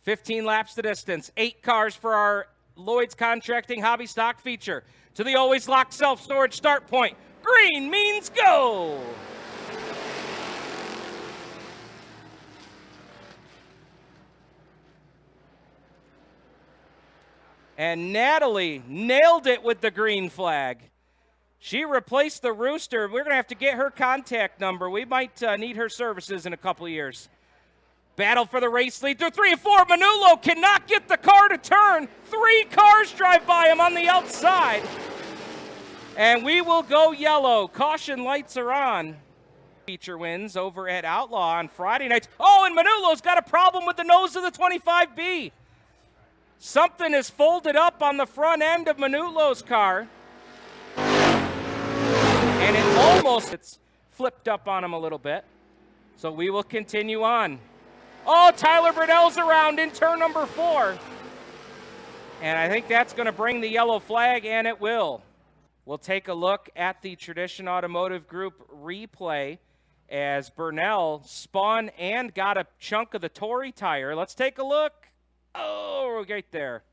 15 laps the distance, 8 cars for our Lloyd's Contracting Hobby Stock feature. To the always locked self-storage start point. Green means go! And Natalie nailed it with the green flag. She replaced the rooster. We're going to have to get her contact number. We might need her services in a couple of years. Battle for the race lead through 3 and 4. Manullo cannot get the car to turn. 3 cars drive by him on the outside. And we will go yellow. Caution lights are on. Feature wins over at Outlaw on Friday nights. Oh, and Manullo's got a problem with the nose of the 25B. Something is folded up on the front end of Manullo's car. And it's flipped up on him a little bit. So we will continue on. Oh, Tyler Burnell's around in turn number 4. And I think that's going to bring the yellow flag, and it will. We'll take a look at the Tradition Automotive Group replay as Burnell spun and got a chunk of the Tory tire. Let's take a look. Oh, right there.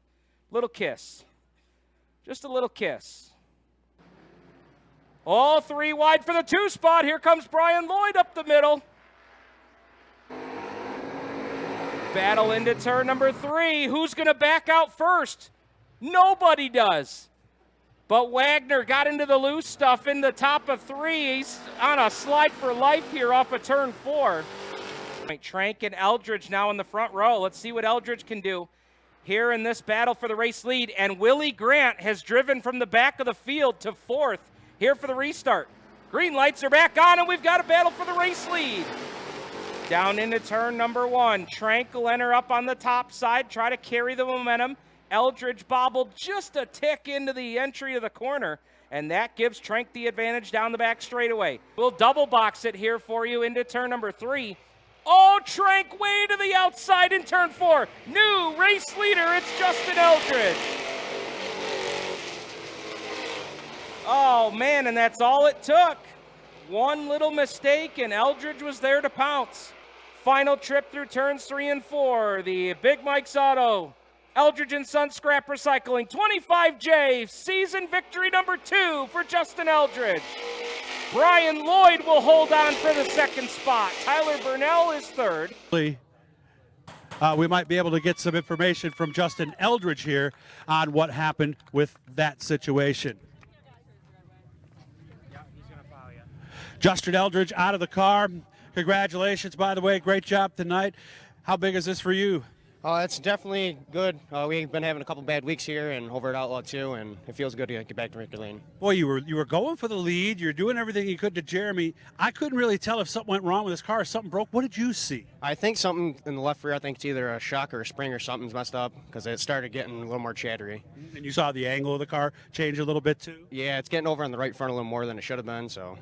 Little kiss. Just a little kiss. All 3 wide for the 2 spot. Here comes Brian Lloyd up the middle. Battle into turn number 3. Who's going to back out first? Nobody does. But Wagner got into the loose stuff in the top of 3. He's on a slide for life here off of turn 4. Trank and Eldredge now in the front row. Let's see what Eldredge can do here in this battle for the race lead. And Willie Grant has driven from the back of the field to 4th here for the restart. Green lights are back on, and we've got a battle for the race lead. Down into turn number 1. Trank will enter up on the top side, try to carry the momentum. Eldredge bobbled just a tick into the entry of the corner, and that gives Trank the advantage down the back straightaway. We'll double box it here for you into turn number 3. Oh, Trank way to the outside in turn 4. New race leader, it's Justin Eldredge. Oh, man, and that's all it took. One little mistake, and Eldredge was there to pounce. Final trip through turns 3 and 4. The Big Mike's Auto, Eldredge & Son Scrap Recycling, 25J, season victory number 2 for Justin Eldredge. Brian Lloyd will hold on for the 2nd spot. Tyler Burnell is 3rd. We might be able to get some information from Justin Eldredge here on what happened with that situation. Justin Eldredge out of the car. Congratulations, by the way. Great job tonight. How big is this for you? It's definitely good. We've been having a couple bad weeks here and over at Outlaw too, and it feels good to get back to victory lane. Boy, you were going for the lead. You're doing everything you could to Jeremy. I couldn't really tell if something went wrong with his car, or something broke. What did you see? I think something in the left rear. I think it's either a shock or a spring or something's messed up because it started getting a little more chattery. And you saw the angle of the car change a little bit too? Yeah, it's getting over on the right front a little more than it should have been. So.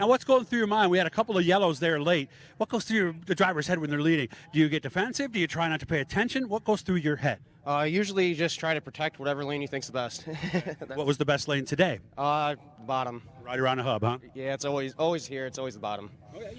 Now, what's going through your mind? We had a couple of yellows there late. What goes through the driver's head when they're leading? Do you get defensive? Do you try not to pay attention? What goes through your head? Usually just try to protect whatever lane you think's the best. What was the best lane today? Bottom. Right around the hub, huh? Yeah, it's always here. It's always the bottom. Okay.